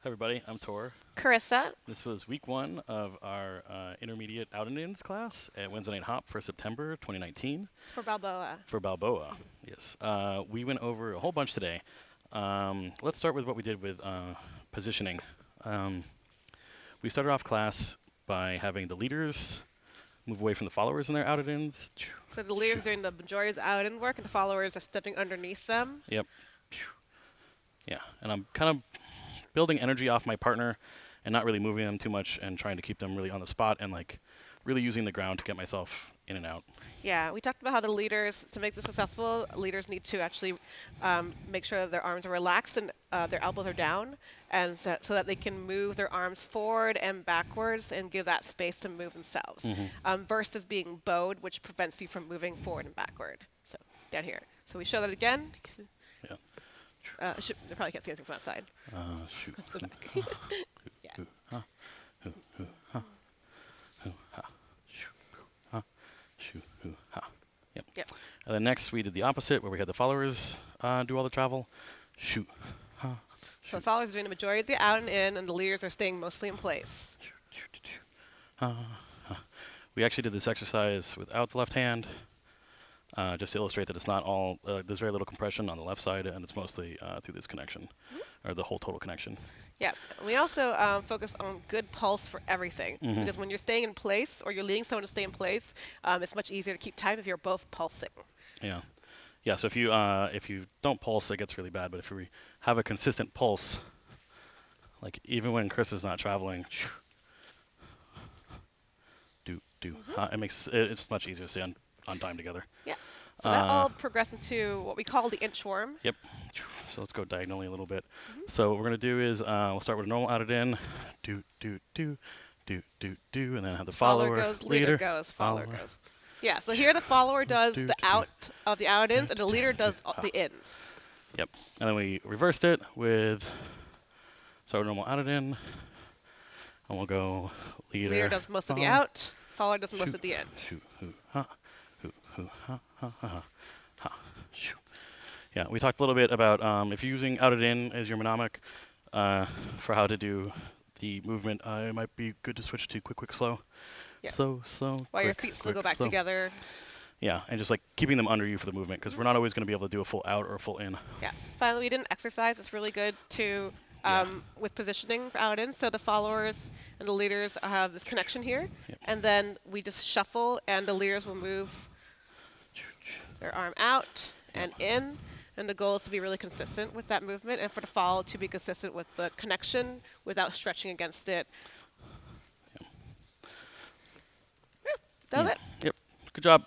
Hi everybody, I'm Tor. Carissa. This was week one of our intermediate out and ins class at Wednesday Night Hop for September 2019 It's for Balboa. for Balboa. Yes, we went over a whole bunch today. Let's start with what we did with positioning. We started off class by having the leaders move away from the followers in their out and ins. So the leaders doing the majority of the out-in work, and the followers are stepping underneath them. Yep. Yeah, and I'm kind of building energy off my partner and not really moving them too much and trying to keep them really on the spot and like really using the ground to get myself in and out. Yeah, we talked about how the leaders, to make this successful, leaders need to actually make sure that their arms are relaxed and their elbows are down, and so that they can move their arms forward and backwards and give that space to move themselves. Versus being bowed, which prevents you from moving forward and backward. So down here. So we show that again. Yeah. They probably can't see anything from that side. Shoot. That's the back. Yeah. Yep. Yep. And then next we did the opposite, where we had the followers do all the travel. Shoot. So the followers are doing the majority of the out and in, and the leaders are staying mostly in place. We actually did this exercise without the left hand, just to illustrate that it's not all, there's very little compression on the left side, and it's mostly through this connection, or the whole total connection. Yeah. We also focus on good pulse for everything, because when you're staying in place or you're leading someone to stay in place, it's much easier to keep time if you're both pulsing. Yeah. Yeah, so if you don't pulse, it gets really bad, but if we have a consistent pulse, like even when Chris is not traveling, it makes it's much easier to stay on time together. Yeah. So that all progressed into what we call the inchworm. Yep. So let's go diagonally a little bit. So what we're gonna do is we'll start with a normal out it in, do, and then have the follower goes, leader goes, follower goes. Yeah. So here the follower does the out of the out-ins, and the leader does the ins. Yep. And then we reversed it with start with normal out it in, and we'll go leader. Leader does most of the out. Follower does most of the in. Yeah, we talked a little bit about if you're using out it in as your mnemonic for how to do the movement, it might be good to switch to quick, slow. Yeah. Slow, While quick, your feet still quick, go back slow. together. Yeah, and just like keeping them under you for the movement, because we're not always going to be able to do a full out or a full in. Yeah. Finally, we did an exercise. It's really good to with positioning for out in. So the followers and the leaders have this connection here, and then we just shuffle, and the leaders will move their arm out and in. And the goal is to be really consistent with that movement, and for the follow to be consistent with the connection without stretching against it. Yeah. That was it. Yep. Good job.